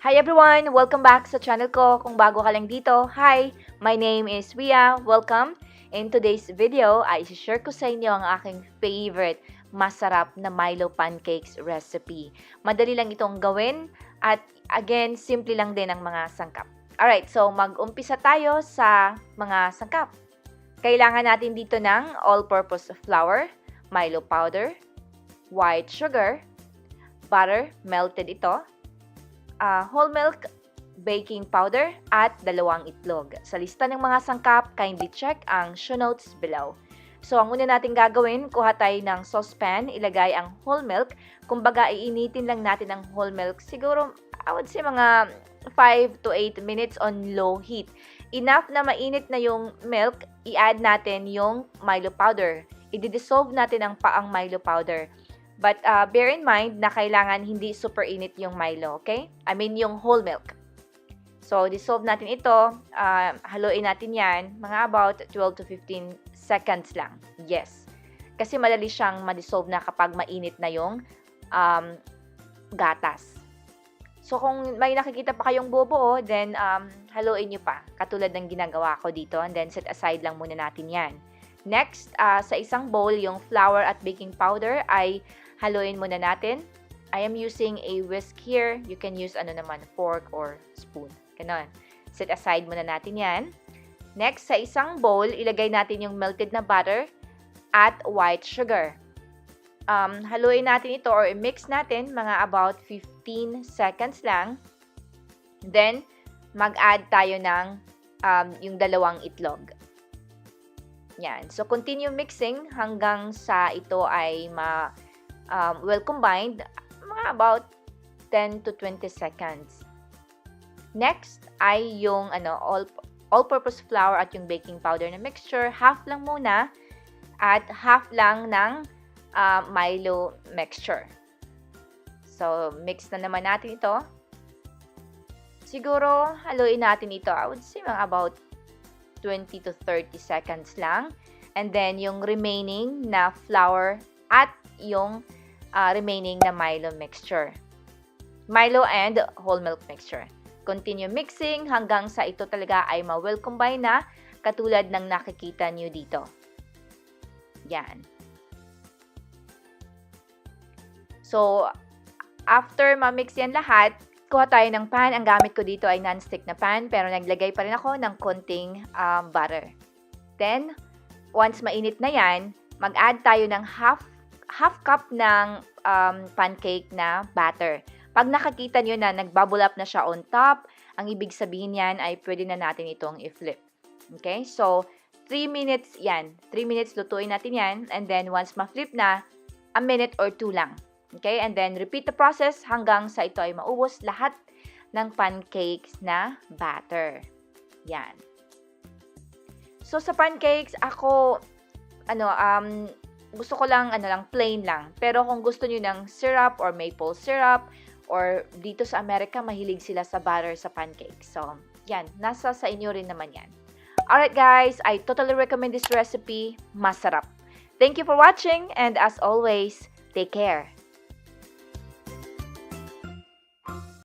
Hi everyone! Welcome back sa channel ko. Kung bago ka lang dito, hi! My name is Ria. Welcome! In today's video, ay share ko sa inyo ang aking favorite masarap na Milo Pancakes recipe. Madali lang itong gawin at again, simple lang din ang mga sangkap. Alright, so mag-umpisa tayo sa mga sangkap. Kailangan natin dito ng all-purpose flour, Milo powder, white sugar, butter, melted ito, whole milk, baking powder, at 2 itlog. Sa lista ng mga sangkap, kindly check ang show notes below. So, ang una natin gagawin, kuha tayo ng saucepan, ilagay ang whole milk. Kumbaga, iinitin lang natin ang whole milk. Siguro, I would say mga 5 to 8 minutes on low heat. Enough na mainit na yung milk, i-add natin yung Milo powder. I-dissolve natin ang Milo powder. But bear in mind na kailangan hindi super init yung Milo, okay? I mean yung whole milk. So, dissolve natin ito. Haluin natin yan. Mga about 12 to 15 seconds lang. Yes. Kasi madali siyang ma-dissolve na kapag mainit na yung gatas. So, kung may nakikita pa kayong buo, then haluin nyo pa. Katulad ng ginagawa ko dito. And then, set aside lang muna natin yan. Next, sa isang bowl, yung flour at baking powder ay haluin muna natin. I am using a whisk here. You can use fork or spoon. Ganon. Set aside muna natin yan. Next, sa isang bowl, ilagay natin yung melted na butter at white sugar. Haluin natin ito or i-mix natin mga about 15 seconds lang. Then, mag-add tayo ng yung 2 itlog. Yan. So, continue mixing hanggang sa ito ay well combined, mga about 10 to 20 seconds. Next ay yung all-purpose flour at yung baking powder na mixture. Half lang muna at half lang ng Milo mixture. So, mix na naman natin ito. Siguro, haluin natin ito. I would say mga about 20 to 30 seconds lang. And then, yung remaining na flour at yung remaining na Milo mixture. Milo and whole milk mixture. Continue mixing hanggang sa ito talaga ay ma-well combine na katulad ng nakikita nyo dito. Yan. So, after ma-mix yan lahat, kuha tayo ng pan. Ang gamit ko dito ay non-stick na pan pero naglagay pa rin ako ng konting butter. Then, once mainit na yan, mag-add tayo ng half cup ng pancake na batter. Pag nakakita nyo na nagbubble up na siya on top, ang ibig sabihin yan ay pwede na natin itong i-flip. Okay? So, 3 minutes yan. 3 minutes lutuin natin yan. And then, once ma-flip na, a minute or 2 lang. Okay? And then, repeat the process hanggang sa ito ay maubos lahat ng pancakes na batter. Yan. So, sa pancakes, ako, gusto ko lang, plain lang. Pero kung gusto niyo ng syrup or maple syrup, or dito sa Amerika, mahilig sila sa butter sa pancake. So, yan. Nasa sa inyo rin naman yan. Alright guys, I totally recommend this recipe. Masarap. Thank you for watching and as always, take care.